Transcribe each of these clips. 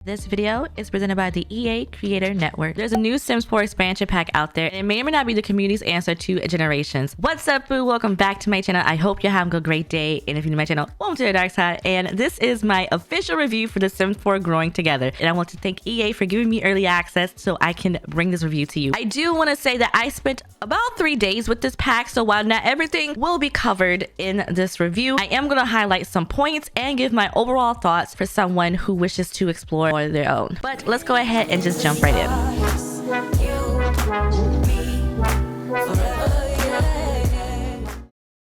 This video is presented by the EA Creator Network. There's a new Sims 4 expansion pack out there, and it may or may not be the community's answer to generations. What's up, boo? Welcome back to my channel. I hope you're having a great day, and if you're new to my channel, welcome to the dark side. And this is my official review for the Sims 4 Growing Together, and I want to thank EA for giving me early access so I can bring this review to you. I do want to say that I spent about 3 days with this pack, so while not everything will be covered in this review, I am going to highlight some points and give my overall thoughts for someone who wishes to explore on their own. But let's go ahead and just jump right in.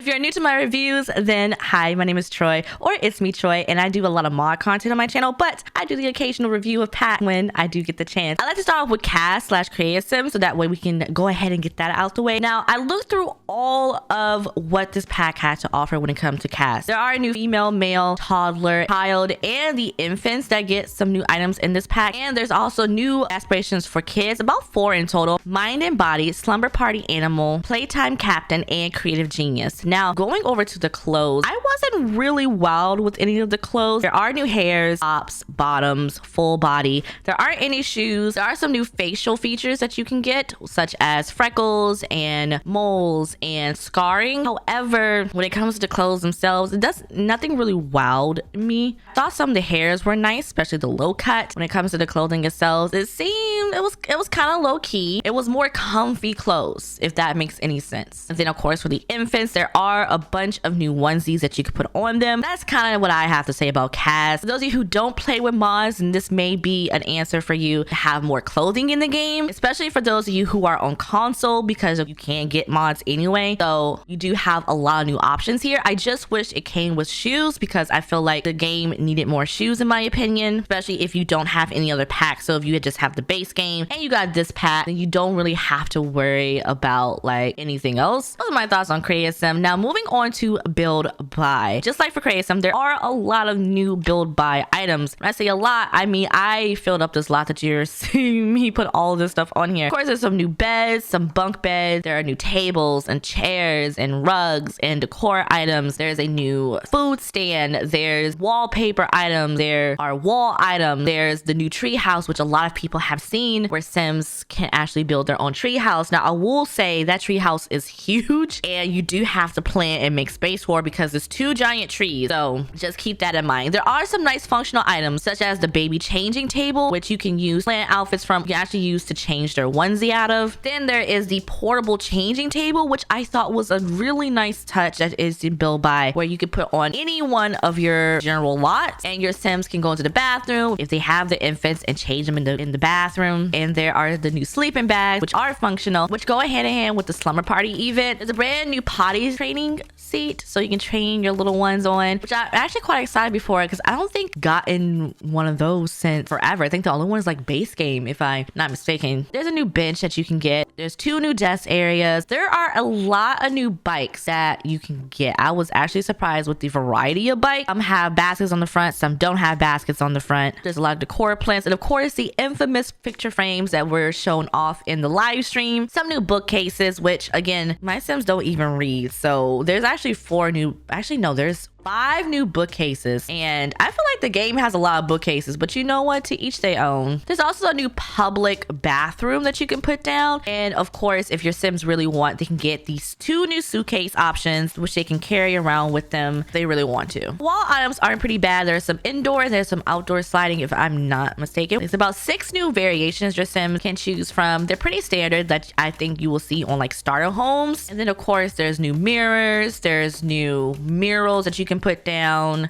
If you're new to my reviews, then hi, my name is Troi, or ItsmeTroi, and I do a lot of mod content on my channel, but I do the occasional review of pack when I do get the chance. I like to start off with cast/creative sim, so that way we can go ahead and get that out the way. Now, I looked through all of what this pack had to offer when it comes to cast. There are new female, male, toddler, child, and the infants that get some new items in this pack, and there's also new aspirations for kids, about 4 in total: mind and body, slumber party animal, playtime captain, and creative genius. Now, going over to the clothes, I wasn't really wild with any of the clothes. There are new hairs, tops, bottoms, full body. There aren't any shoes. There are some new facial features that you can get, such as freckles and moles and scarring. However, when it comes to the clothes themselves, it does nothing really wowed me. I thought some of the hairs were nice, especially the low cut. When it comes to the clothing itself, it seemed it was kind of low key. It was more comfy clothes, if that makes any sense. And then of course for the infants, there are a bunch of new onesies that you could put on them. That's kind of what I have to say about cast. For those of you who don't play with mods, and this may be an answer for you to have more clothing in the game, especially for those of you who are on console, because you can't get mods anyway. So you do have a lot of new options here. I just wish it came with shoes, because I feel like the game needed more shoes in my opinion, especially if you don't have any other packs. So if you just have the base game and you got this pack, then you don't really have to worry about like anything else. Those are my thoughts on Creative Sim. Now moving on to build buy. Just like for Creative Sim, there are a lot of new build buy items. When I say a lot, I mean I filled up this lot that you're seeing me put all of this stuff on here. Of course, there's some new beds, some bunk beds. There are new tables and chairs and rugs and decor items. There's a new food stand. There's wallpaper items. There are wall items. There's the new tree house, which a lot of people have seen, where Sims can actually build their own tree house. Now, I will say that tree house is huge, and you do have to plan and make space for, because there's 2 giant trees. So just keep that in mind. There are some nice functional items, such as the baby changing table, which you can use plant outfits from. You can actually use to change their onesie out of. Then there is the portable changing table, which I thought was a really nice touch that is to build by, where you could put on any one of your general lots, and your Sims can go into the bathroom if they have the infants and change them in the bathroom. And there are the new sleeping bags, which are functional, which go hand in hand with the slumber party event. There's a brand new potty training seat, so you can train your little ones on, which I'm actually quite excited before, because I don't think gotten one of those since forever. I think the only one is like base game, if I'm not mistaken. There's a new bench that you can get. There's 2 new desk areas. There are a lot of new bikes that you can get. I was actually surprised with the variety of bikes. Some have baskets on the front, some don't have baskets on the front. There's a lot of decor plants, and of course the infamous picture frames that were shown off in the live stream. Some new bookcases, which again, my Sims don't even read, so there's actually 4 new, actually no, there's 5 new bookcases, and I feel like the game has a lot of bookcases, but you know what, to each their own. There's also a new public bathroom that you can put down, and of course if your Sims really want, they can get these 2 new suitcase options, which they can carry around with them if they really want to. Wall items aren't pretty bad. There's some indoor and there's some outdoor sliding, if I'm not mistaken. There's about 6 new variations your Sims can choose from. They're pretty standard that I think you will see on like starter homes. And then of course there's new mirrors, there's new murals that you can put down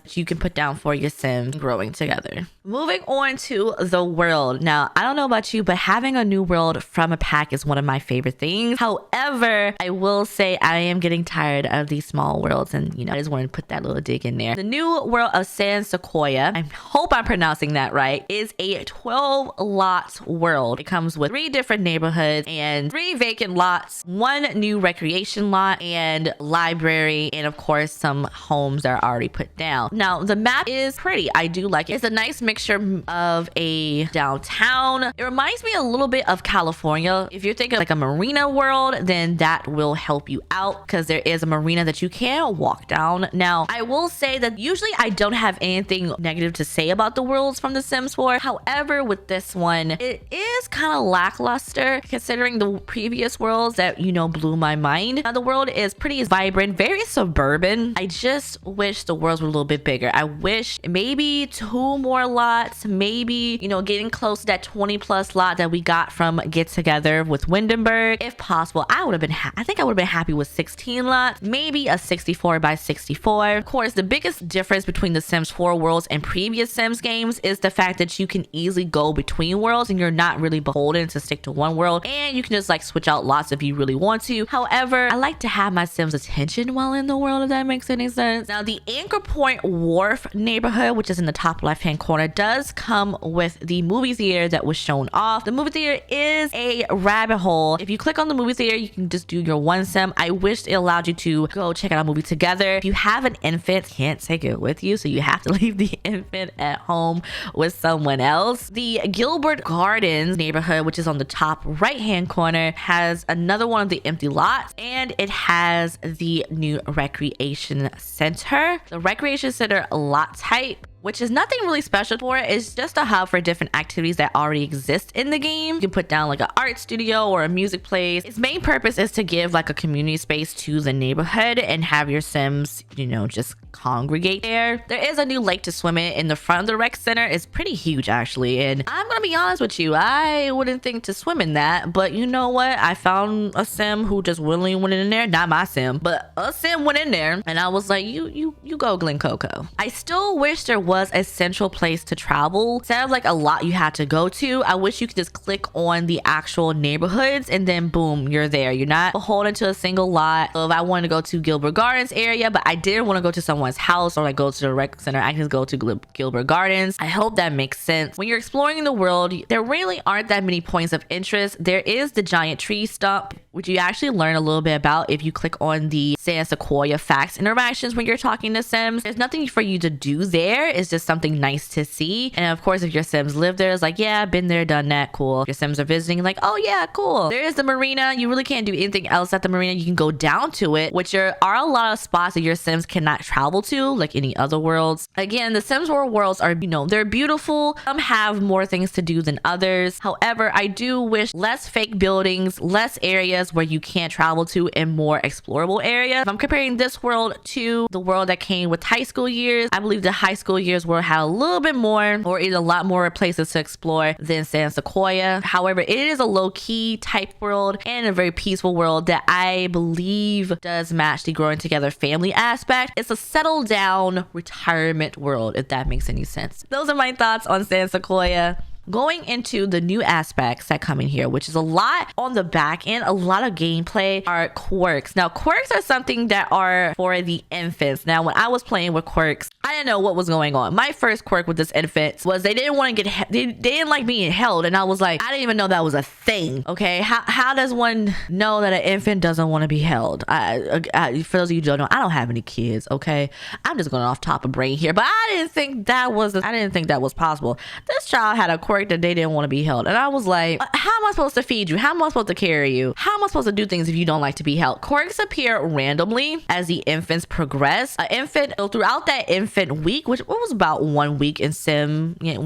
for your Sim growing together. Moving on to the world. Now, I don't know about you, but having a new world from a pack is one of my favorite things. However, I will say I am getting tired of these small worlds, and I just wanted to put that little dig in there. The new world of San Sequoia, I hope I'm pronouncing that right, is a 12 lots world. It comes with 3 different neighborhoods and 3 vacant lots, 1 new recreation lot and library, and of course some homes that that are already put down. Now, the map is pretty. I do like it. It's a nice mixture of a downtown. It reminds me a little bit of California. If you're thinking like a marina world, then that will help you out because there is a marina that you can walk down. Now, I will say that usually I don't have anything negative to say about the worlds from The Sims 4. However, with this one, it is kind of lackluster considering the previous worlds that, you know, blew my mind. Now, the world is pretty vibrant, very suburban. I just wish the worlds were a little bit bigger. I wish maybe 2 more lots, maybe, you know, getting close to that 20 plus lot that we got from Get Together with Windenburg. If possible, I would have been I think I would have been happy with 16 lots, maybe a 64 by 64. Of course, the biggest difference between the Sims 4 worlds and previous Sims games is the fact that you can easily go between worlds and you're not really beholden to stick to one world, and you can just like switch out lots if you really want to. However, I like to have my Sims attention while in the world, if that makes any sense. Now, the Anchor Point Wharf neighborhood, which is in the top left hand corner, does come with the movie theater that was shown off. The movie theater is a rabbit hole. If you click on the movie theater, you can just do your one sim. I wish it allowed you to go check out a movie together. If you have an infant, can't take it with you, so you have to leave the infant at home with someone else. The Gilbert Gardens neighborhood, which is on the top right hand corner, has another one of the empty lots, and it has the new recreation center. The recreation center lot type, which is nothing really special for it. It's just a hub for different activities that already exist in the game. You can put down like an art studio or a music place. Its main purpose is to give like a community space to the neighborhood and have your Sims, you know, just congregate there. There is a new lake to swim in the front of the rec center. It's pretty huge actually, and I'm gonna be honest with you, I wouldn't think to swim in that, but you know what, I found a Sim who just willingly went in there. Not my Sim, but a Sim went in there, and I was like, you go, Glen Coco. I still wish there was a central place to travel. Instead of like a lot you had to go to, I wish you could just click on the actual neighborhoods and then boom, you're there. You're not beholden to a single lot. So if I wanted to go to Gilbert Gardens area, but I didn't want to go to someone's house or like go to the rec center, I can just go to Gilbert Gardens. I hope that makes sense. When you're exploring the world, there really aren't that many points of interest. There is the giant tree stump, which you actually learn a little bit about if you click on the Sand Sequoia facts interactions when you're talking to Sims. There's nothing for you to do there. It's just something nice to see. And of course, if your Sims live there, it's like, yeah, been there, done that, cool. If your Sims are visiting, like, oh yeah, cool. There is the marina. You really can't do anything else at the marina. You can go down to it, which are a lot of spots that your Sims cannot travel to, like any other worlds. Again, the Sims worlds are, you know, they're beautiful. Some have more things to do than others. However, I do wish less fake buildings, less areas where you can't travel to, and more explorable areas. If I'm comparing this world to the world that came with high school years, I believe the high school years world had a little bit more, or even a lot more places to explore than Sand Sequoia. However, it is a low-key type world and a very peaceful world that I believe does match the growing together family aspect. It's a settle down retirement world, if that makes any sense. Those are my thoughts on Sand Sequoia. Going into the new aspects that come in here, which is a lot on the back end, a lot of gameplay, are quirks. Now, quirks are something that are for the infants. Now, when I was playing with quirks, I didn't know what was going on. My first quirk with this infant was they didn't want to get, they didn't like being held. And I was like, I didn't even know that was a thing. Okay. How does one know that an infant doesn't want to be held? For those of you who don't know, I don't have any kids. Okay. I'm just going off top of brain here, but I didn't think that was possible. This child had a quirk that they didn't want to be held, and I was like, how am I supposed to feed you? How am I supposed to carry you? How am I supposed to do things if you don't like to be held? Quirks appear randomly as the infants progress. Throughout that infant week, which was about 1 week in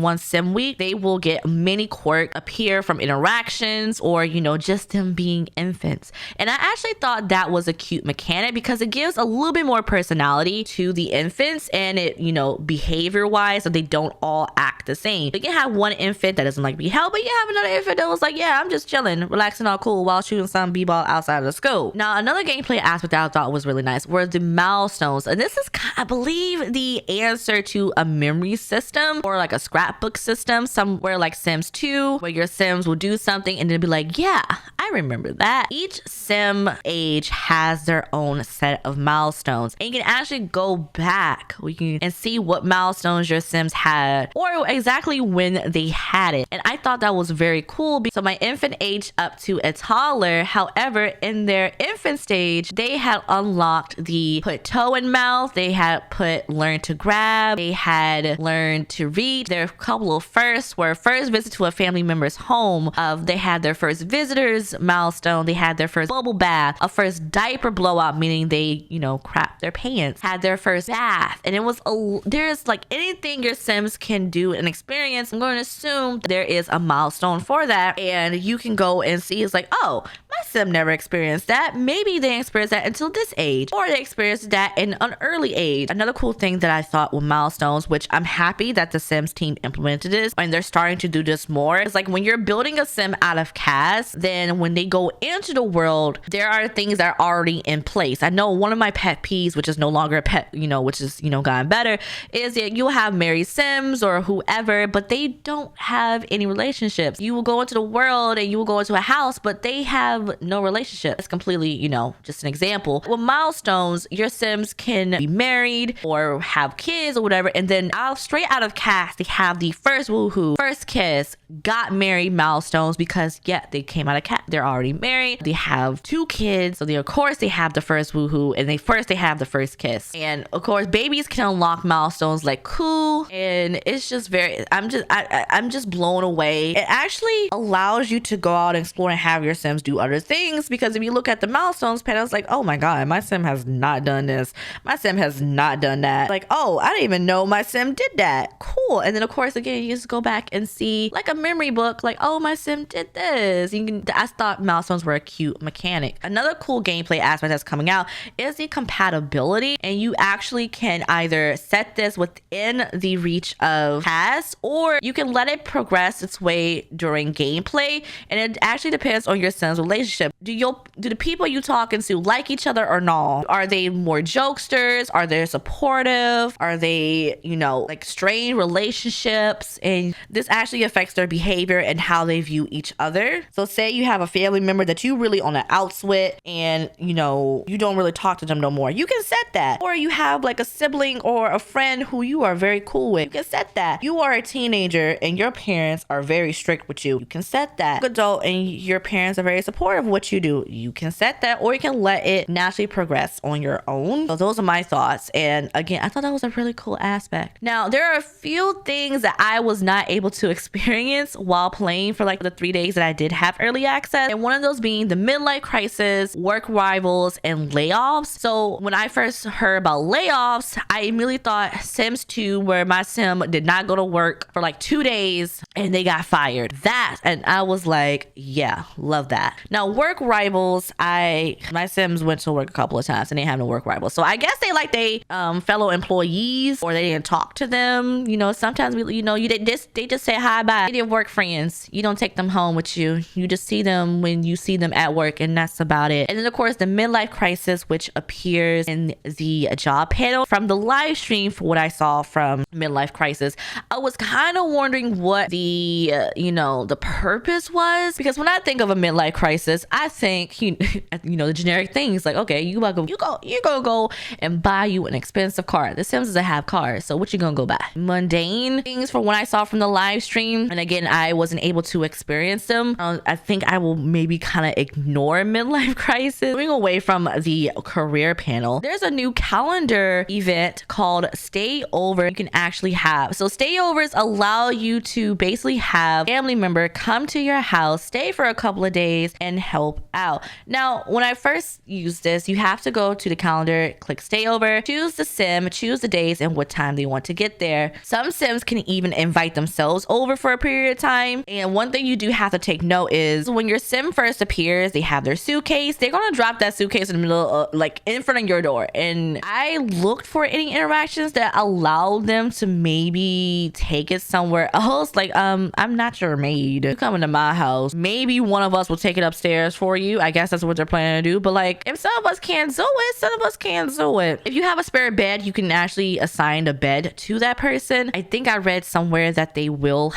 one sim week, they will get many quirks appear from interactions or, you know, just them being infants. And I actually thought that was a cute mechanic because it gives a little bit more personality to the infants, and it, you know, behavior wise, so they don't all act the same. You can have one infant that doesn't like to be held, but you have another infant that was like, yeah, I'm just chilling, relaxing, all cool while shooting some b-ball outside of the school. Now, another gameplay aspect that I thought was really nice were the milestones, and this is, I believe, the answer to a memory system or like a scrapbook system somewhere like Sims 2, where your Sims will do something and then be like, yeah, I I remember that. Each sim age has their own set of milestones, and you can actually go back and see what milestones your sims had or exactly when they had it. And I thought that was very cool. So my infant age up to a toddler, however, in their infant stage, they had unlocked the put toe in mouth, they had put learn to grab, they had learned to read. Their couple of firsts were first visit to a family member's home, they had their first visitors milestone, they had their first bubble bath, a first diaper blowout, meaning they, crap their pants, had their first bath. And it was there's like anything your sims can do and experience, I'm going to assume there is a milestone for that, and you can go and see. It's like, oh, my sim never experienced that. Maybe they experienced that until this age, or they experienced that in an early age. Another cool thing that I thought with milestones, which I'm happy that the Sims team implemented this and they're starting to do this more, is like when you're building a sim out of cast, then when they go into the world, there are things that are already in place. I know one of my pet peeves, which is no longer a pet, which is, gotten better, is that you'll have married sims or whoever, but they don't have any relationships. You will go into the world and you will go into a house, but they have no relationship. It's completely, just an example. With milestones, your sims can be married or have kids or whatever, and then straight out of cast, they have the first woohoo, first kiss, got married milestones, because they came out of cast, they're already married, they have 2 kids, so of course they have the first woohoo, and they have the first kiss. And of course babies can unlock milestones like cool, and it's just I'm just blown away. It actually allows you to go out and explore and have your sims do other things, because if you look at the milestones panel, it's like, oh my god, my sim has not done this, my sim has not done that, like, oh, I didn't even know my sim did that, cool. And then of course again, you just go back and see like a memory book, like, oh, my sim did this. I thought milestones were a cute mechanic. Another cool gameplay aspect that's coming out is the compatibility, and you actually can either set this within the reach of tasks, or you can let it progress its way during gameplay, and it actually depends on your sim's relationship. Do the people you talking to like each other or not? Are they more jokesters? Are they supportive? Are they, like strained relationships? And this actually affects their behavior and how they view each other. So say you have a family member that you really on the outs with, and you don't really talk to them no more. You can set that. Or you have like a sibling or a friend who you are very cool with. You can set that. You are a teenager and your parents are very strict with you. You can set that. Adult and your parents are very supportive of what you do. You can set that, or you can let it naturally progress on your own. So those are my thoughts. And again, I thought that was a really cool aspect. Now, there are a few things that I was not able to experience while playing for like the 3 days that I did have early access. And one of those being the midlife crisis, work rivals, and layoffs. So when I first heard about layoffs, I immediately thought Sims 2, where my sim did not go to work for like 2 days and they got fired. And I was like, yeah, love that. Now, work rivals, my sims went to work a couple of times and they have no work rivals. So I guess they fellow employees, or they didn't talk to them. Sometimes they just say hi, bye. They didn't work friends. You don't take them home with you. You just see them when you see them at work, and that's about it. And then of course the midlife crisis, which appears in the job panel from the live stream. For what I saw from midlife crisis, I was kind of wondering what the the purpose was, because when I think of a midlife crisis, I think the generic things like, okay, you're gonna go and buy you an expensive car. The Sims doesn't have cars, so what you gonna go buy? Mundane things from what I saw from the live stream, and again, I wasn't able to experience them. I think I will maybe kind of ignore midlife crisis. Moving away from the career panel, there's a new calendar event called Stay Over. You can actually have, so stayovers allow you to basically have a family member come to your house, stay for a couple of days, and help out. Now, when I first used this, you have to go to the calendar, click Stay Over, choose the sim, choose the days and what time they want to get there. Some sims can even invite themselves over for a period of time. And one thing you do have to take note is when your sim first appears, they have their suitcase. They're gonna drop that suitcase in the middle of, like in front of your door. And I looked for any interactions that allowed them to maybe take it somewhere else. Like, I'm not your maid. You come into my house, maybe one of us will take it upstairs upstairs for you. I guess that's what they're planning to do. But like, if some of us can't do it, some of us can't do it. If you have a spare bed, you can actually assign a bed to that person. I think I read somewhere that they will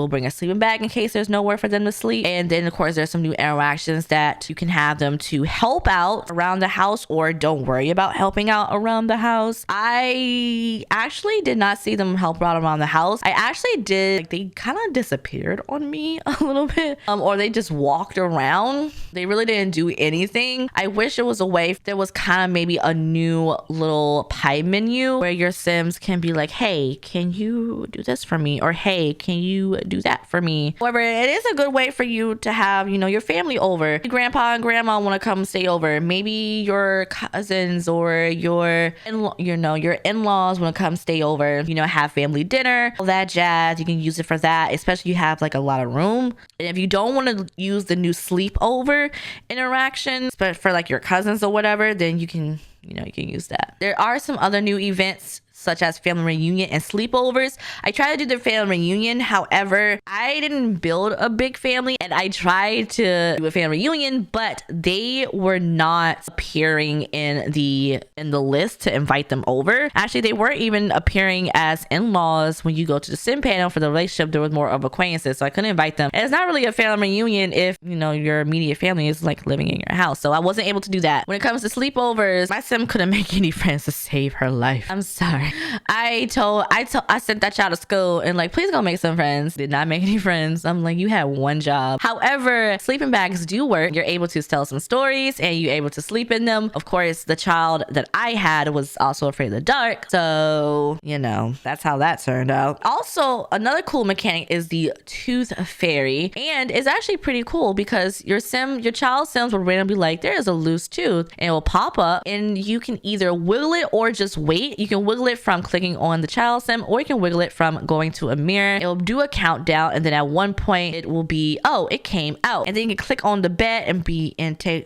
bring a sleeping bag in case there's nowhere for them to sleep. And then of course there's some new interactions that you can have them to help out around the house, or don't worry about helping out around the house. I actually did not see them help out around the house. I actually did, like, they kind of disappeared on me a little bit, or they just walked around. They really didn't do anything. I wish it was a way, there was kind of maybe a new little pie menu where your Sims can be like, hey, can you do this for me? Or hey, can you do that for me? However, it is a good way for you to have, you know, your family over. Your grandpa and grandma want to come stay over. Maybe your cousins or your in-laws want to come stay over, you know, have family dinner, all that jazz. You can use it for that, especially if you have like a lot of room. And if you don't want to use the new sleepover interactions, but for like your cousins or whatever, then you can use that. There are some other new events such as family reunion and sleepovers. I tried to do the family reunion. However, I didn't build a big family, and I tried to do a family reunion, but they were not appearing in the list to invite them over. Actually, they weren't even appearing as in-laws when you go to the sim panel for the relationship. There was more of acquaintances, so I couldn't invite them. And it's not really a family reunion if, you know, your immediate family is like living in your house. So I wasn't able to do that. When it comes to sleepovers, my sim couldn't make any friends to save her life. I'm sorry. I sent that child to school and like, please go make some friends. Did not make any friends. I'm like, you had one job. However, sleeping bags do work. You're able to tell some stories and you're able to sleep in them. Of course, the child that I had was also afraid of the dark. So, you know, that's how that turned out. Also, another cool mechanic is the tooth fairy. And it's actually pretty cool because your child sims will randomly be like, there is a loose tooth, and it will pop up and you can either wiggle it or just wait. You can wiggle it from clicking on the child sim, or you can wiggle it from going to a mirror. It'll do a countdown, and then at one point it will be, oh, it came out, and then you can click on the bed and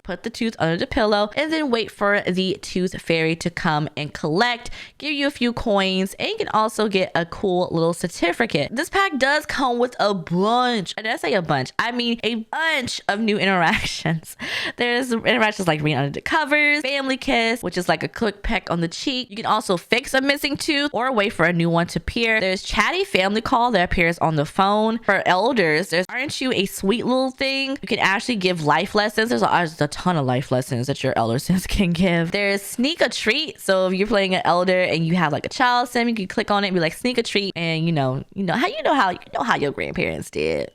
put the tooth under the pillow, and then wait for the tooth fairy to come and collect, give you a few coins, and you can also get a cool little certificate. This pack does come with a bunch, and I say a bunch, I mean a bunch of new interactions. There's interactions like reading under the covers, family kiss, which is like a quick peck on the cheek. You can also fix a missing tooth or wait for a new one to appear. There's chatty family call that appears on the phone. For elders, there's aren't you a sweet little thing. You can actually give life lessons. There's a ton of life lessons that your elder sims can give. There's sneak a treat. So if you're playing an elder and you have like a child sim, you can click on it and be like, sneak a treat, and you know how your grandparents did.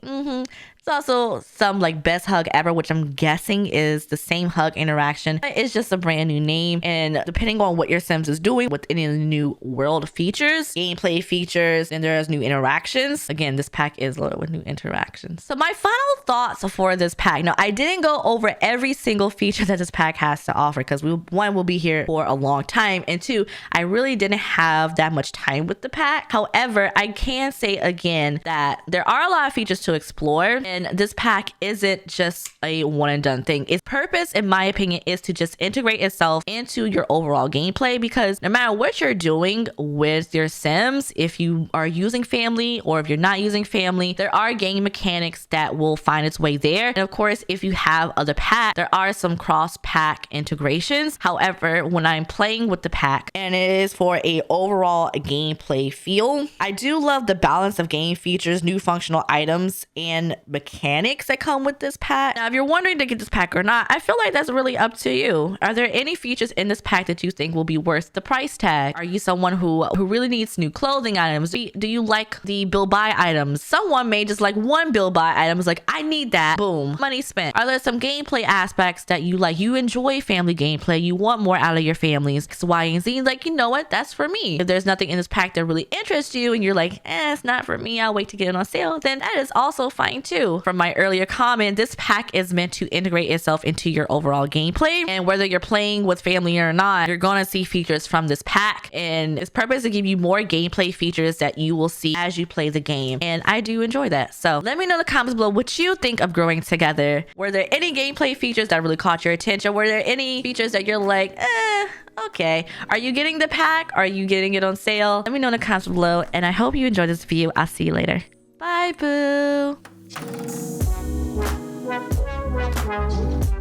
There's also some like best hug ever, which I'm guessing is the same hug interaction, but it's just a brand new name. And depending on what your Sims is doing with any of the new world features, gameplay features, and there's new interactions. Again, this pack is loaded with new interactions. So my final thoughts for this pack. Now, I didn't go over every single feature that this pack has to offer because one, will be here for a long time, and two, I really didn't have that much time with the pack. However, I can say again that there are a lot of features to explore. And this pack isn't just a one and done thing. Its purpose, in my opinion, is to just integrate itself into your overall gameplay, because no matter what you're doing with your Sims, if you are using family or if you're not using family, there are game mechanics that will find its way there. And of course, if you have other packs, there are some cross pack integrations. However, when I'm playing with the pack and it is for a overall gameplay feel, I do love the balance of game features, new functional items, and mechanics that come with this pack. Now, if you're wondering to get this pack or not, I feel like that's really up to you. Are there any features in this pack that you think will be worth the price tag? Are you someone who really needs new clothing items? Do you like the build buy items? Someone may just like one build buy item, is like, I need that. Boom, money spent. Are there some gameplay aspects that you like? You enjoy family gameplay, you want more out of your families, X, Y, and Z. Like, you know what, that's for me. If there's nothing in this pack that really interests you and you're like, it's not for me, I'll wait to get it on sale, then that is also fine too. From my earlier comment, this pack is meant to integrate itself into your overall gameplay, and whether you're playing with family or not, you're gonna see features from this pack, and its purpose is to give you more gameplay features that you will see as you play the game, and I do enjoy that. So let me know in the comments below what you think of Growing Together. Were there any gameplay features that really caught your attention? Were there any features that you're like, okay? Are you getting the pack? Are you getting it on sale? Let me know in the comments below, and I hope you enjoyed this video. I'll see you later. Bye, boo. bye.